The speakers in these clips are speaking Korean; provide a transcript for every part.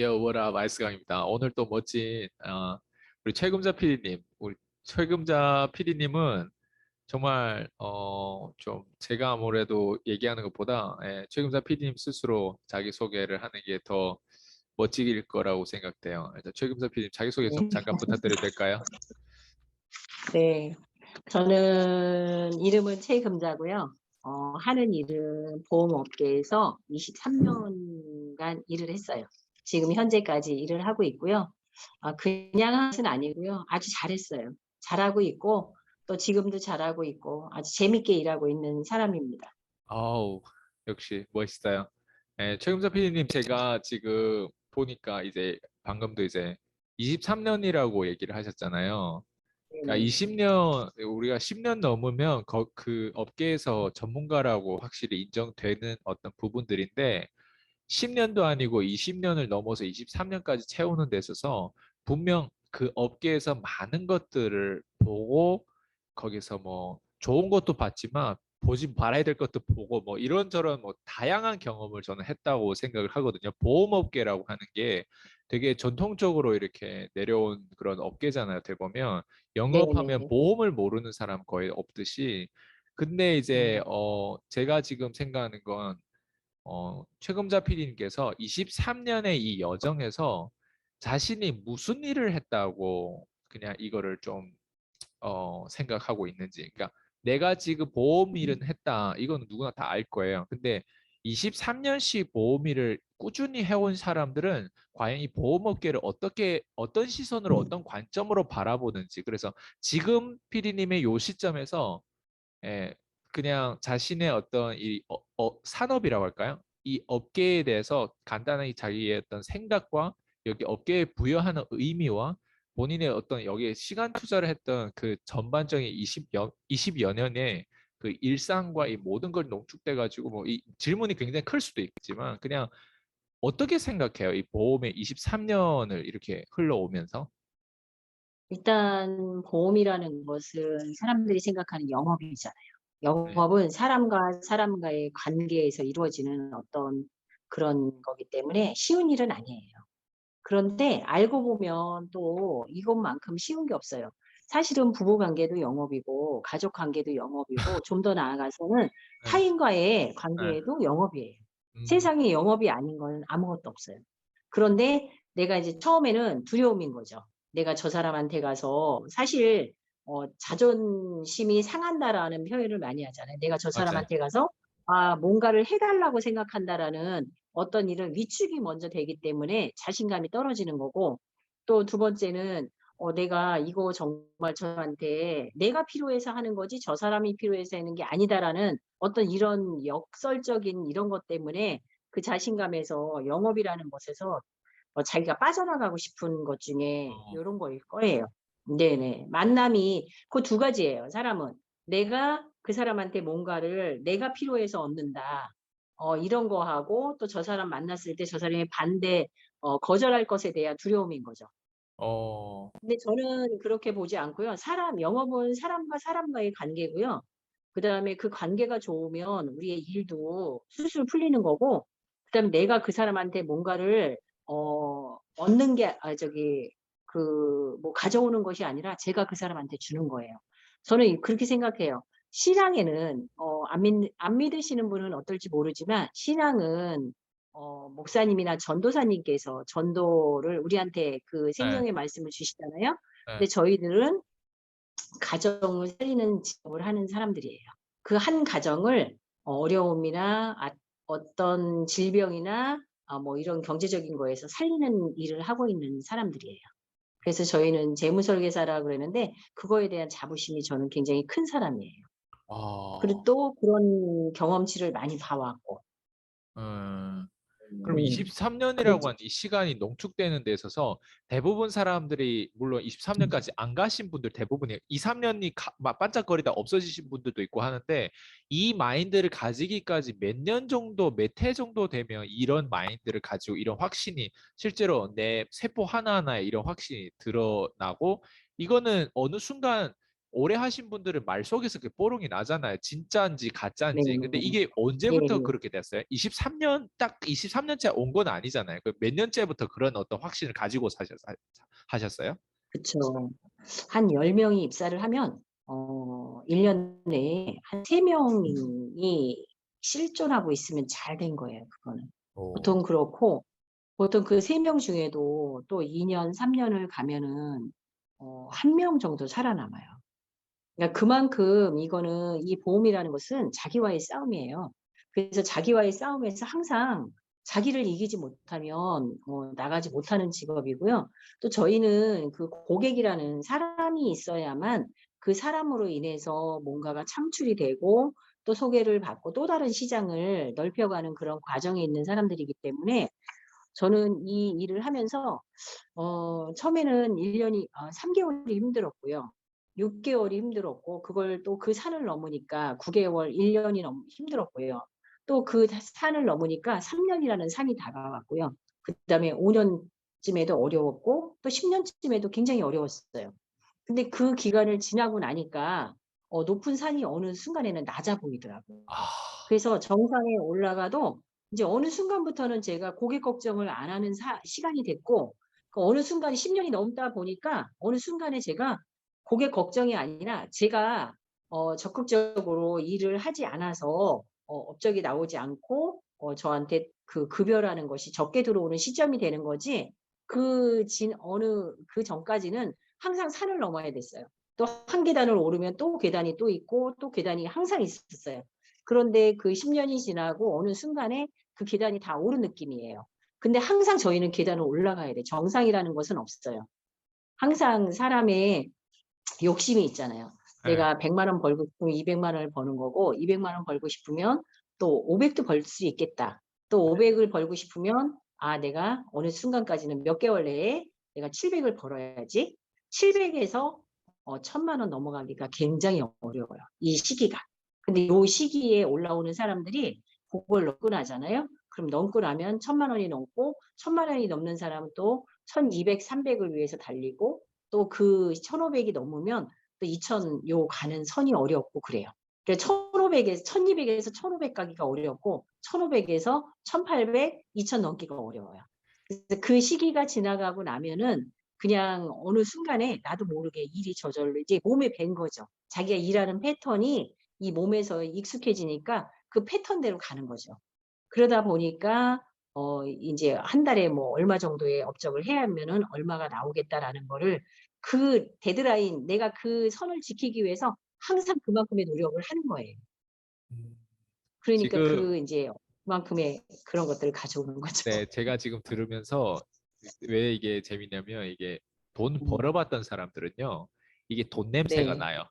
워라 마이스강입니다. 오늘 또 멋진 우리 최금자 PD님, 우리 최금자 PD님은 정말 좀 제가 아무래도 얘기하는 것보다 최금자 PD님 스스로 자기 소개를 하는 게 더 멋지길 거라고 생각돼요. 일단 최금자 PD님 자기 소개 좀 네. 잠깐 부탁드려도 될까요? 네. 저는 이름은 최금자고요. 하는 일은 보험업계에서 23년간 일을 했어요. 지금 현재까지 일을 하고 있고요. 그냥 한 것은 아니고요. 아주 잘했어요. 잘하고 있고 또 지금도 잘하고 있고 아주 재밌게 일하고 있는 사람입니다. 아우, 역시 멋있어요. 최금자 PD님 제가 지금 보니까 이제 방금도 이제 23년이라고 얘기를 하셨잖아요. 그러니까 네네. 20년, 우리가 10년 넘으면 그 업계에서 전문가라고 확실히 인정되는 어떤 부분들인데 10년도 아니고 20년을 넘어서 23년까지 채우는 데 있어서 분명 그 업계에서 많은 것들을 보고 거기서 뭐 좋은 것도 봤지만 보지 말아야 될 것도 보고 뭐 이런저런 뭐 다양한 경험을 저는 했다고 생각을 하거든요. 보험업계라고 하는 게 되게 전통적으로 이렇게 내려온 그런 업계잖아요. 어떻게 보면 영업하면 네네네. 보험을 모르는 사람 거의 없듯이 근데 이제 음. 제가 지금 생각하는 건 최금자 PD님께서 23년의 이 여정에서 자신이 무슨 일을 했다고 그냥 이거를 좀 생각하고 있는지. 그러니까 내가 지금 보험 일은 했다. 이거는 누구나 다 알 거예요. 근데 23년씩 보험 일을 꾸준히 해온 사람들은 과연 이 보험업계를 어떤 시선으로, 어떤 관점으로 바라보는지. 그래서 지금 PD님의 요 시점에서 예, 그냥 자신의 어떤 산업이라고 할까요? 이 업계에 대해서 간단하게 자기의 어떤 생각과 여기 업계에 부여하는 의미와 본인의 어떤 여기에 시간 투자를 했던 그 전반적인 20여 년의 그 일상과 이 모든 걸 농축돼 가지고 뭐 이 질문이 굉장히 클 수도 있지만 그냥 어떻게 생각해요? 이 보험의 23년을 이렇게 흘러오면서? 일단 보험이라는 것은 사람들이 생각하는 영업이잖아요. 네. 영업은 사람과 사람과의 관계에서 이루어지는 어떤 그런 거기 때문에 쉬운 일은 아니에요. 그런데 알고 보면 또 이것만큼 쉬운 게 없어요. 사실은 부부 관계도 영업이고 가족 관계도 영업이고 좀 더 나아가서는 네. 타인과의 네. 관계도 영업이에요. 음, 세상에 영업이 아닌 건 아무것도 없어요. 그런데 내가 이제 처음에는 두려움인 거죠. 내가 저 사람한테 가서 사실 자존심이 상한다라는 표현을 많이 하잖아요. 내가 저 맞아요. 사람한테 가서 뭔가를 해 달라고 생각한다라는 어떤 일은 위축이 먼저 되기 때문에 자신감이 떨어지는 거고 또 두 번째는 내가 이거 정말 저한테 내가 필요해서 하는 거지 저 사람이 필요해서 하는 게 아니다라는 어떤 이런 역설적인 이런 것 때문에 그 자신감에서 영업이라는 것에서 자기가 빠져나가고 싶은 것 중에 어, 요런 거일 거예요. 네네. 만남이 그 두 가지예요, 사람은. 내가 그 사람한테 뭔가를 내가 필요해서 얻는다. 이런 거하고 또 저 사람 만났을 때 저 사람이 거절할 것에 대한 두려움인 거죠. 어, 근데 저는 그렇게 보지 않고요. 영업은 사람과 사람과의 관계고요. 그다음에 그 관계가 좋으면 우리의 일도 술술 풀리는 거고 그다음에 내가 그 사람한테 뭔가를 얻는 게 뭐 가져오는 것이 아니라 제가 그 사람한테 주는 거예요. 저는 그렇게 생각해요. 신앙에는 안 믿으시는 분은 어떨지 모르지만 신앙은 목사님이나 전도사님께서 전도를 우리한테 그 네, 생명의 말씀을 주시잖아요. 네. 근데 저희들은 가정을 살리는 직업을 하는 사람들이에요. 그 한 가정을 어려움이나 어떤 질병이나 뭐 이런 경제적인 거에서 살리는 일을 하고 있는 사람들이에요. 그래서 저희는 재무설계사라 그러는데 그거에 대한 자부심이 저는 굉장히 큰 사람이에요. 그리고 어, 또 그런 경험치를 많이 봐 왔고. 음, 그럼 음. 23년이라고 그러지. 한 이 시간이 농축되는 데 있어서 대부분 사람들이 물론 23년까지 안 가신 분들 대부분이 2, 3년이 막 반짝거리다 없어지신 분들도 있고 하는데 이 마인드를 가지기까지 몇 년 정도, 몇 해 정도 되면 이런 마인드를 가지고 이런 확신이 실제로 내 세포 하나하나에 이런 확신이 드러나고 이거는 어느 순간 오래 하신 분들은 말 속에서 그 뽀록이 나잖아요. 진짜인지 네. 가짜인지. 근데 이게 네. 언제부터 그렇게 됐어요? 23년 딱 23년째 온 건 아니잖아요. 그 몇 년째부터 그런 어떤 확신을 가지고 하셨어요? 그쵸. 한 10명이 입사를 하면 1년 내에 한 3명이 실존하고 있으면 잘 된 거예요, 그거는. 오. 보통 그렇고 보통 그 3명 중에도 또 2년, 3년을 가면은 1명 정도 살아남아요. 그러니까 그만큼 이거는 이 보험이라는 것은 자기와의 싸움이에요. 그래서 자기와의 싸움에서 항상 자기를 이기지 못하면 나가지 못하는 직업이고요. 또 저희는 그 고객이라는 사람이 있어야만 그 사람으로 인해서 뭔가가 창출이 되고 또 소개를 받고 또 다른 시장을 넓혀가는 그런 과정에 있는 사람들이기 때문에 저는 이 일을 하면서 처음에는 1년이 3개월이 힘들었고요. 6개월이 힘들었고 그걸 또 그 산을 넘으니까 9개월, 1년이 너무 힘들었고요. 또 그 산을 넘으니까 3년이라는 산이 다가왔고요. 그다음에 5년쯤에도 어려웠고 또 10년쯤에도 굉장히 어려웠어요. 근데 그 기간을 지나고 나니까 높은 산이 어느 순간에는 낮아 보이더라고요. 아, 그래서 정상에 올라가도 이제 어느 순간부터는 제가 고객 걱정을 안 하는 시간이 됐고 그 어느 순간 10년이 넘다 보니까 어느 순간에 제가 고객 걱정이 아니라 제가 적극적으로 일을 하지 않아서 업적이 나오지 않고 저한테 그 급여라는 것이 적게 들어오는 시점이 되는 거지 그 전까지는 항상 산을 넘어야 됐어요. 또 한 계단을 오르면 또 계단이 또 있고 또 계단이 항상 있었어요. 그런데 그 10년이 지나고 어느 순간에 그 계단이 다 오른 느낌이에요. 근데 항상 저희는 계단을 올라가야 돼. 정상이라는 것은 없어요. 항상 사람의 욕심이 있잖아요. 네. 내가 100만 원 벌고 싶으면 200만 원을 버는 거고 200만 원 벌고 싶으면 또 500도 벌 수 있겠다. 또 500을 벌고 싶으면 내가 어느 순간까지는 몇 개월 내에 내가 700을 벌어야지. 700에서 1000만 원 넘어가기가 굉장히 어려워요. 이 시기가. 근데 요 시기에 올라오는 사람들이 그걸 넘고 나잖아요. 그럼 넘고 나면 1000만 원이 넘고 1000만 원이 넘는 사람은 또 1200, 300을 위해서 달리고 또 그 1500이 넘으면 또 2000 요 가는 선이 어렵고 그래요. 그러니까 1500에서 1200에서 1500 가기가 어렵고 1500에서 1800, 2000 넘기가 어려워요. 그래서 그 시기가 지나가고 나면은 그냥 어느 순간에 나도 모르게 일이 저절로 이제 몸에 밴 거죠. 자기가 일하는 패턴이 이 몸에서 익숙해지니까 그 패턴대로 가는 거죠. 그러다 보니까 인제 한 달에 뭐 얼마 정도의 업적을 해야 하면은 얼마가 나오겠다라는 거를 그 데드라인 내가 그 선을 지키기 위해서 항상 그만큼의 노력을 하는 거예요. 음, 그러니까 지금 그 인제 그만큼의 그런 것들을 가져오는 네, 거죠. 제가 지금 들으면서 왜 이게 재밌냐면 이게 돈 음. 벌어봤던 사람들은요, 이게 돈 냄새가 네. 나요.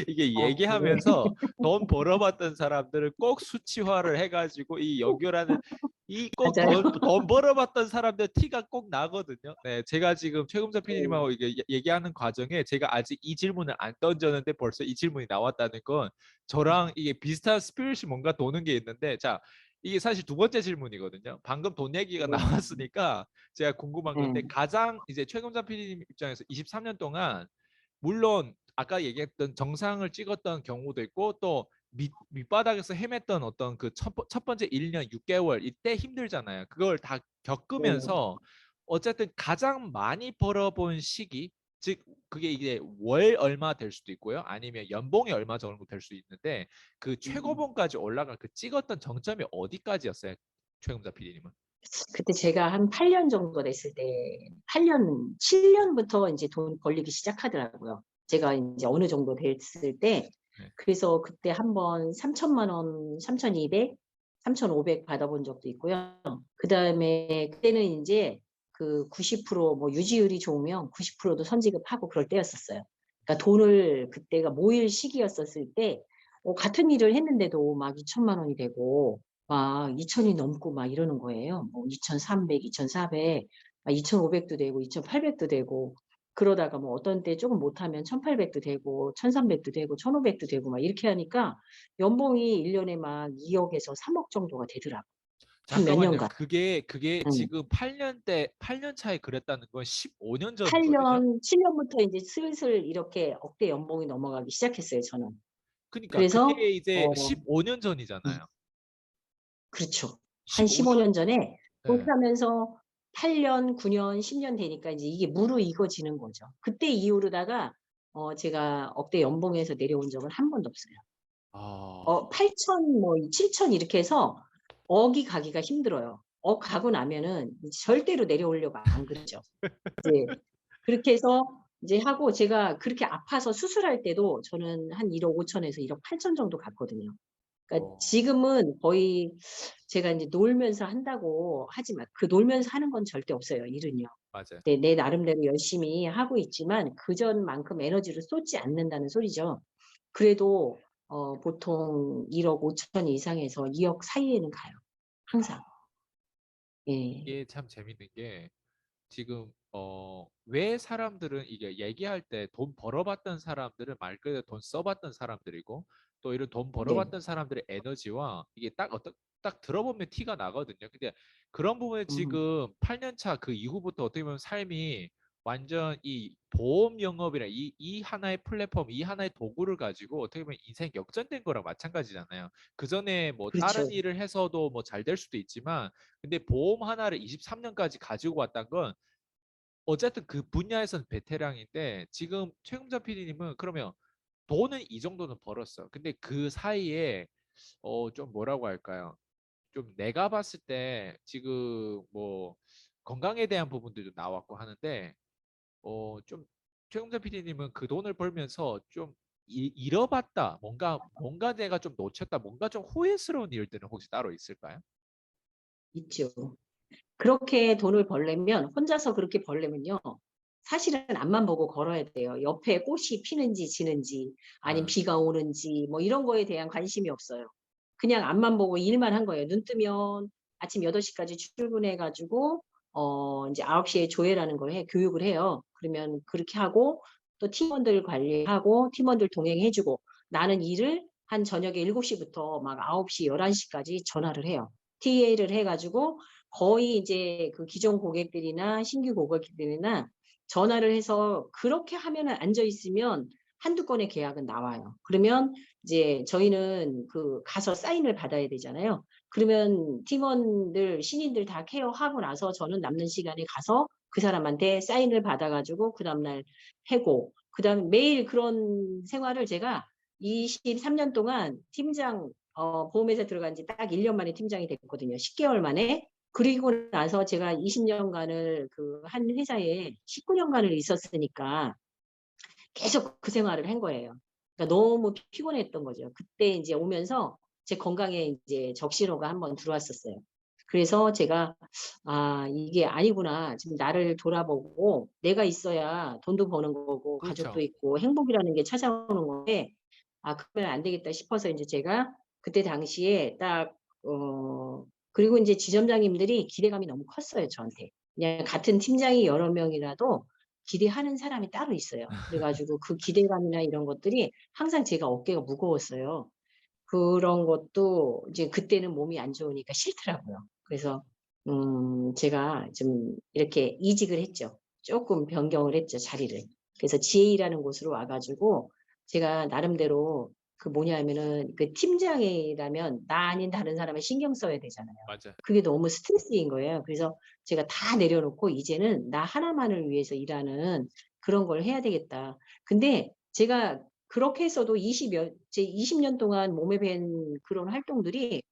이게 네. 얘기하면서 돈 벌어봤던 사람들을 꼭 수치화를 해가지고 이 연결하는 이 꼭 맞아요. 돈 벌어봤던 사람들 티가 꼭 나거든요. 네, 제가 지금 최금자 네. PD님하고 이게 얘기하는 과정에 제가 아직 이 질문을 안 던졌는데 벌써 이 질문이 나왔다는 건 저랑 이게 비슷한 스피릿이 뭔가 도는 게 있는데, 자, 이게 사실 두 번째 질문이거든요. 방금 돈 얘기가 네. 나왔으니까 제가 궁금한 건데, 예. 가장 이제 최금자 PD님 입장에서 23년 동안 물론 아까 얘기했던 정상을 찍었던 경우도 있고 또 밑바닥에서 헤맸던 어떤 그 첫 번째 1년 6개월 이때 힘들잖아요. 그걸 다 네. 겪으면서 어쨌든 가장 많이 벌어본 시기, 즉 그게 이게 월 얼마 될 수도 있고요. 아니면 연봉이 얼마 정도 될 수 있는데 그 음. 최고봉까지 올라간 그 찍었던 정점이 어디까지였어요? 최금자 PD님은? 그때 제가 한 8년 정도 됐을 때 7 년부터 인제 돈 벌리기 시작하더라고요. 제가 인제 어느 정도 됐을 때 네. 그래서 그때 한번 3,000만 원 3,200, 3,500 받아본 적도 있고요. 그다음에 그때는 인제 그 90%뭐 유지율이 좋으면 90%도 선지급하고 그럴 때였었어요. 그러니까 돈을 그때가 모일 시기였었을 때 같은 일을 했는데도 막 2,000만 원이 되고 막 2,000이 넘고 막 이러는 거예요. 뭐 2,300, 2,400, 막 2,500도 되고 2,800도 되고 그러다가 뭐 어떤 때 쪼금 못하면 1,800도 되고 1,300도 되고 1,500도 되고 막 이렇게 하니까 연봉이 1 년에 막 2억에서 3억 정도가 되더라고요. 한 몇 잠깐만요. 년간. 그게 음. 지금 8년 차에 그랬다는 건 15년 전이거든요. 8년, 7년부터 이제 슬슬 이렇게 억대 연봉이 넘어가기 시작했어요, 저는. 그러니까 그래서 그게 이제 15년 음, 전이잖아요. 그렇죠. 한 15년. 15년 전에 그렇게 네. 하면서 8년, 9년, 10년 되니까 이제 이게 무르익어지는 거죠. 그때 이후로다가 제가 억대 연봉에서 내려온 적은 한 번도 없어요. 아, 8천 뭐 7천 이렇게 해서 억이 가기가 힘들어요. 억 가고 나면은 절대로 내려오려고 안 그러죠. 이제 그렇게 해서 이제 하고 제가 그렇게 아파서 수술할 때도 저는 한 1억 5천에서 1억 8천 정도 갔거든요. 그러니까 어, 지금은 거의 제가 인제 놀면서 한다고 하지만 그 놀면서 하는 건 절대 없어요, 일은요. 맞아요. 내 나름대로 열심히 하고 있지만 그전만큼 에너지를 쏟지 않는다는 소리죠. 그래도 보통 1억 5천 이상에서 2억 사이에는 가요, 항상. 예. 이게 참 재밌는 게 지금 왜 사람들은 이게 얘기할 때 돈 벌어봤던 사람들은 말 그대로 돈 써봤던 사람들이고 또 이런 돈 네. 벌어봤던 사람들의 에너지와 이게 딱 들어보면 티가 나거든요. 근데 그런 부분에 음. 지금 8년 차 그 이후부터 어떻게 보면 삶이 완전 이 보험 영업이라 이 하나의 플랫폼, 이 하나의 도구를 가지고 어떻게 보면 인생 역전된 거랑 마찬가지잖아요. 그 전에 뭐 다른 그렇죠. 일을 해서도 뭐 잘 될 수도 있지만 근데 보험 하나를 23년까지 가지고 왔다는 건 어쨌든 그 분야에서는 베테랑인데 지금 최금자 PD님은 그러면 돈은 이 정도는 벌었어. 근데 그 사이에 좀 뭐라고 할까요? 좀 내가 봤을 때 지금 뭐 건강에 대한 부분들도 나왔고 하는데 좀 최금자 PD님은 그 돈을 벌면서 좀 잃어봤다. 뭔가 내가 좀 놓쳤다. 뭔가 좀 후회스러운 일들은 혹시 따로 있을까요? 있죠. 그렇게 돈을 벌려면 혼자서 그렇게 벌려면요. 사실은 앞만 보고 걸어야 돼요. 옆에 꽃이 피는지 지는지 아니면 아, 비가 오는지 뭐 이런 거에 대한 관심이 없어요. 그냥 앞만 보고 일만 한 거예요. 눈 뜨면 아침 8시까지 출근해 가지고 인제 9시에 조회라는 걸 교육을 해요. 그러면 그렇게 하고 또 팀원들 관리하고 팀원들 동행해 주고 나는 일을 한 저녁에 7시부터 막 9시, 11시까지 전화를 해요. TA를 해 가지고 거의 이제 그 기존 고객들이나 신규 고객들이나 전화를 해서 그렇게 하면은 앉아 있으면 한두 건의 계약은 나와요. 그러면 이제 저희는 그 가서 사인을 받아야 되잖아요. 그러면 팀원들 신인들 다 케어하고 나서 저는 남는 시간에 가서 그 사람한테 사인을 받아 가지고 그다음 날 하고 그다음에 매일 그런 생활을 제가 23년 동안 팀장 보험회사 들어간 지 딱 1년 만에 팀장이 됐거든요. 10개월 만에. 그리고 나서 제가 20년간을 그 한 회사에 19년간을 있었으니까 계속 그 생활을 한 거예요. 그러니까 너무 피곤했던 거죠. 그때 인제 오면서 제 건강에 인제 적신호가 한번 들어왔었어요. 그래서 제가 '아 이게 아니구나. 지금 나를 돌아보고 내가 있어야 돈도 버는 거고 가족도 그렇죠. 있고 행복이라는 게 찾아오는 건데 아 그러면 안 되겠다.' 싶어서 인제 제가 그때 당시에 딱 그리고 인제 지점장님들이 기대감이 너무 컸어요 저한테. 그냥 같은 팀장이 여러 명이라도 기대하는 사람이 따로 있어요. 그래 가지고 그 기대감이나 이런 것들이 항상 제가 어깨가 무거웠어요. 그런 것도 이제 그때는 몸이 안 좋으니까 싫더라고요. 그래서 제가 좀 이렇게 이직을 했죠. 쪼끔 변경을 했죠, 자리를. 그래서 지혜이라는 곳으로 와 가지고 제가 나름대로 그 뭐냐면은 그 팀장이라면 나 아닌 다른 사람을 신경 써야 되잖아요. 맞아. 그게 너무 스트레스인 거예요. 그래서 제가 다 내려놓고 이제는 나 하나만을 위해서 일하는 그런 걸 해야 되겠다. 근데 제가 그렇게 해서도 20년 동안 몸에 밴 그런 활동들이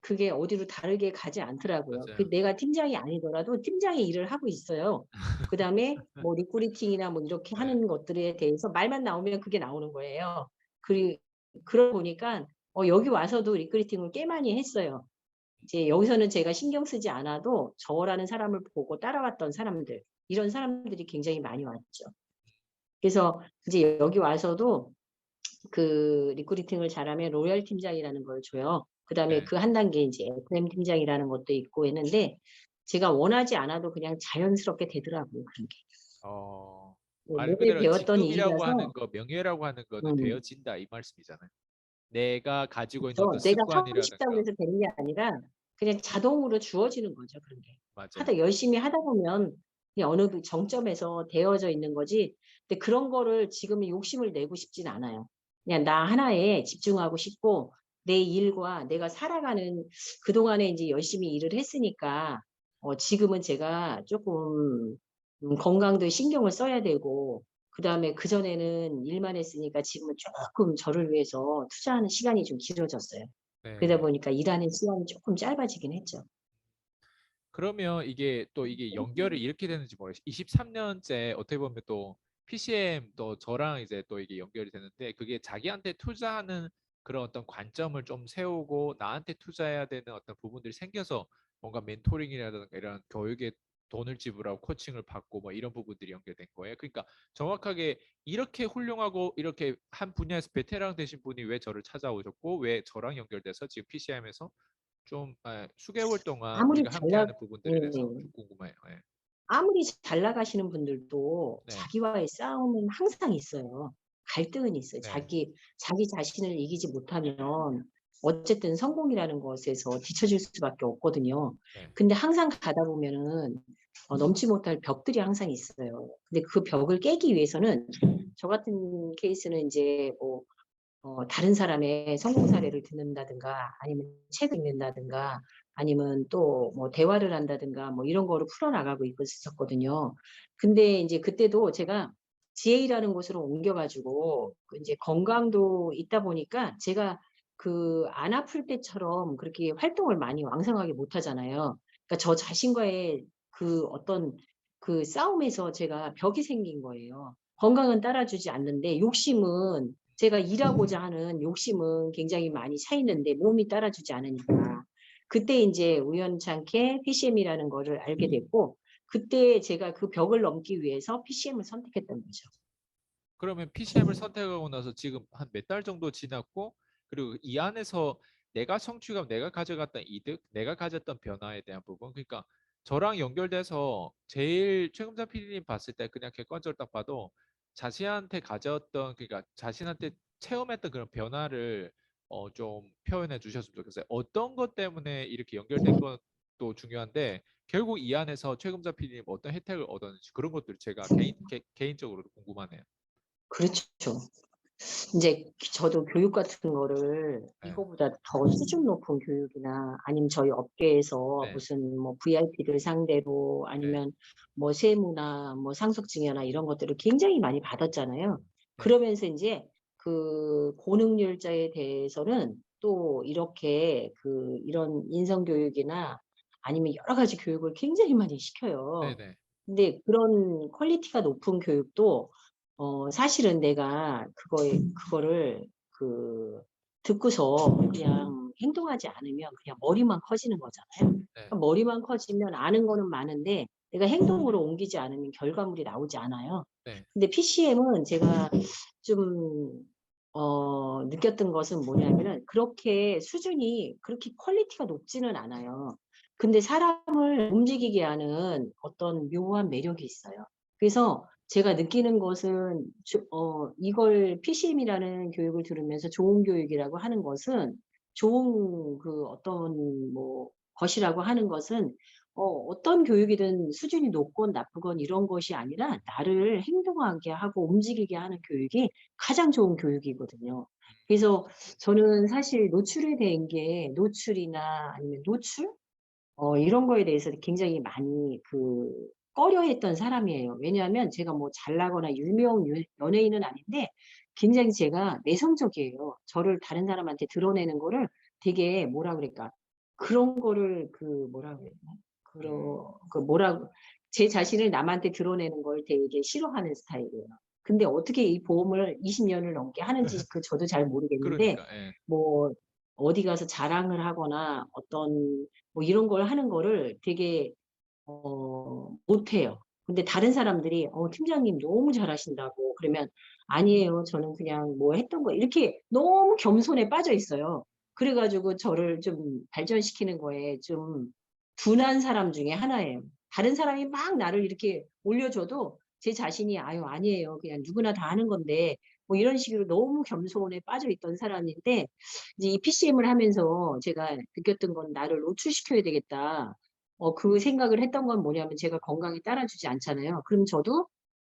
그게 어디로 다르게 가지 않더라고요. 그 맞아요. 내가 팀장이 아니더라도 팀장의 일을 하고 있어요. 그다음에 뭐 리크루팅이나 뭐 이렇게 네. 하는 것들에 대해서 말만 나오면 그게 나오는 거예요. 그리 그러다 보니까 여기 와서도 리크루팅을 꽤 많이 했어요. 이제 여기서는 제가 신경 쓰지 않아도 저라는 사람을 보고 따라왔던 사람들, 이런 사람들이 굉장히 많이 왔죠. 그래서 이제 여기 와서도 그 리크루팅을 잘하면 로열 팀장이라는 걸 줘요. 그다음에 네. 그 한 단계 인제 FM 팀장이라는 것도 있고 했는데 제가 원하지 않아도 그냥 자연스럽게 되더라고요, 그런 게. 어, 말 몸에 그대로 배웠던 직급이라고 일이라서 하는 거, 명예라고 하는 거는 음 되어진다 이 말씀이잖아요. 내가 가지고 있는 어떤 그쵸. 내가 하고 싶다고 습관이라든가. 해서 되는 게 아니라 그냥 자동으로 주어지는 거죠, 그런 게. 맞아요. 하다 열심히 하다 보면 그냥 어느 그 정점에서 되어져 있는 거지. 근데 그런 거를 지금은 욕심을 내고 싶진 않아요. 그냥 나 하나에 집중하고 싶고 내 일과 내가 살아가는 그동안에 인제 열심히 일을 했으니까 지금은 제가 쪼끔 건강도 신경을 써야 되고 그다음에 그전에는 일만 했으니까 지금은 쪼끔 저를 위해서 투자하는 시간이 좀 길어졌어요. 그러다 네. 보니까 일하는 시간이 쪼끔 짧아지긴 했죠. 그러면 이게 연결이 이렇게 되는지 모르겠어요. 23년째 어떻게 보면 또 PCM도 저랑 이제 또 이게 연결이 되는데 그게 자기한테 투자하는 그런 어떤 관점을 좀 세우고 나한테 투자해야 되는 어떤 부분들이 생겨서 뭔가 멘토링이라든가 이런 교육에 돈을 지불하고 코칭을 받고 뭐 이런 부분들이 연결된 거예요. 그러니까 정확하게 이렇게 훌륭하고 이렇게 한 분야에서 베테랑 되신 분이 왜 저를 찾아오셨고 왜 저랑 연결돼서 지금 PCM에서 좀 수개월 동안 아무리 우리가 잘 나 함께하는 부분들에 대해서 예. 좀 궁금해요. 예. 아무리 잘 나가시는 분들도 네, 자기와의 싸움은 항상 있어요. 갈등은 있어요. 네, 자기 자신을 이기지 못하면 어쨌든 성공이라는 것에서 뒤처질 수밖에 없거든요. 네, 근데 항상 가다 보면은 넘지 못할 벽들이 항상 있어요. 근데 그 벽을 깨기 위해서는 저 같은 케이스는 인제 뭐 다른 사람의 성공 사례를 듣는다든가 아니면 책을 읽는다든가 아니면 또 뭐 대화를 한다든가 뭐 이런 거를 풀어나가고 있었거든요. 근데 인제 그때도 제가 GA라는 곳으로 옮겨 가지고 그 인제 건강도 있다 보니까 제가 그 안 아플 때처럼 그렇게 활동을 많이 왕성하게 못 하잖아요. 그러니까 저 자신과의 그 어떤 그 싸움에서 제가 벽이 생긴 거예요. 건강은 따라주지 않는데 욕심은 제가 일하고자 하는 욕심은 굉장히 많이 차 있는데 몸이 따라주지 않으니까. 그때 인제 우연찮게 PCM이라는 거를 알게 됐고 그때 제가 그 벽을 넘기 위해서 PCM을 선택했던 거죠. 그러면 PCM을 선택하고 나서 지금 한 몇 달 정도 지났고, 그리고 이 안에서 내가 성취감, 내가 가져갔던 이득, 내가 가졌던 변화에 대한 부분, 그러니까 저랑 연결돼서 제일 최금자 PD님 봤을 때 그냥 객관적으로 딱 봐도 자신한테 가졌던, 그러니까 자신한테 체험했던 그런 변화를 좀 표현해 주셨으면 좋겠어요. 어떤 것 때문에 이렇게 연결된 것도 중요한데, 결국 이 안에서 최금자 PD님 어떤 혜택을 얻었는지 그런 것들 제가 개인적으로 궁금하네요. 그렇죠. 인제 저도 교육 같은 거를 네, 이거보다 더 수준 높은 교육이나 아니면 저희 업계에서 네, 무슨 뭐 VIP들 상대로 네, 아니면 뭐 세무나 뭐 상속증여나 이런 것들을 굉장히 많이 받았잖아요. 네, 그러면서 인제 그 고능률자에 대해서는 또 이렇게 그 이런 인성 교육이나 아니면 여러 가지 교육을 굉장히 많이 네, 시켜요. 네, 근데 그런 퀄리티가 높은 교육도 사실은 내가 그거를 그 듣고서 그냥 행동하지 않으면 그냥 머리만 커지는 거잖아요. 네, 그러니까 머리만 커지면 아는 거는 많은데 내가 행동으로 옮기지 않으면 결과물이 나오지 않아요. 네, 근데 PCM은 제가 좀 느꼈던 것은 뭐냐면은 그렇게 수준이 그렇게 퀄리티가 높지는 않아요. 근데 사람을 움직이게 하는 어떤 묘한 매력이 있어요. 그래서 제가 느끼는 것은 이걸 PCM이라는 교육을 들으면서 좋은 교육이라고 하는 것은 좋은 그 어떤 뭐 것이라고 하는 것은 어떤 교육이든 수준이 높건 나쁘건 이런 것이 아니라 나를 행동하게 하고 움직이게 하는 교육이 가장 좋은 교육이거든요. 그래서 저는 사실 노출에 대한 게 노출이나 아니면 노출? 이런 거에 대해서 굉장히 많이 꺼려했던 사람이에요. 왜냐하면 제가 뭐 잘나거나 유명 연예인은 아닌데 굉장히 제가 내성적이에요. 저를 다른 사람한테 드러내는 거를 되게 뭐라 그럴까? 그런 거를 뭐라 그래야 되나? 음, 뭐라 제 자신을 남한테 드러내는 걸 되게 싫어하는 스타일이에요. 근데 어떻게 이 보험을 20 년을 넘게 하는지 저도 잘 모르겠는데 그러니까, 예, 뭐 어디 가서 자랑을 하거나 어떤 뭐 이런 걸 하는 거를 되게 못해요. 근데 다른 사람들이 팀장님 너무 잘하신다고." 그러면 "아니에요. 저는 그냥 뭐 했던 거." 이렇게 너무 겸손에 빠져 있어요. 그래 가지고 저를 좀 발전시키는 거에 좀 둔한 사람 중에 하나예요. 다른 사람이 막 나를 이렇게 올려줘도 제 자신이 "아유 아니에요. 그냥 누구나 다 하는 건데." 뭐 이런 식으로 너무 겸손에 빠져 있던 사람인데 이제 이 PCM을 하면서 제가 느꼈던 건 '나를 노출시켜야 되겠다.' 그 생각을 했던 건 뭐냐면 제가 건강에 따라주지 않잖아요. 그럼 저도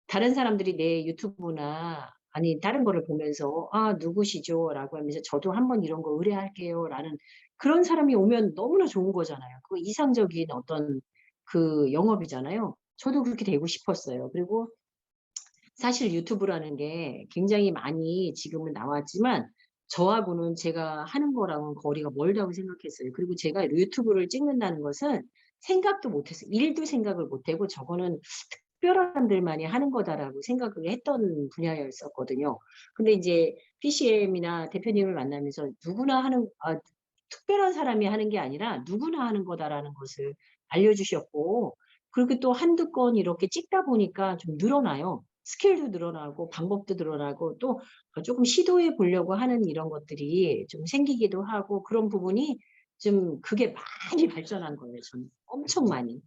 다른 사람들이 내 유튜브나 아니 다른 거를 보면서 "아 누구시죠?"라고 하면서 "저도 한번 이런 거 의뢰할게요."라는 그런 사람이 오면 너무나 좋은 거잖아요. 그 이상적인 어떤 그 영업이잖아요. 저도 그렇게 되고 싶었어요. 그리고 사실 유튜브라는 게 굉장히 많이 지금은 나왔지만 저하고는 제가 하는 거랑은 거리가 멀다고 생각했어요. 그리고 제가 유튜브를 찍는다는 것은 생각도 못 했어요. 일도 생각을 못 하고 '저거는 특별한 사람들만이 하는 거다.'라고 생각을 했던 분야였었거든요. 근데 이제 PCM이나 대표님을 만나면서 누구나 하는 특별한 사람이 하는 게 아니라 '누구나 하는 거다.'라는 것을 알려주셨고 그리고 또 한두 건 이렇게 찍다 보니까 좀 늘어나요. 스킬도 늘어나고 방법도 늘어나고 또 쪼끔 시도해 보려고 하는 이런 것들이 좀 생기기도 하고 그런 부분이 좀 그게 많이 발전한 거예요 저는. 엄청 많이.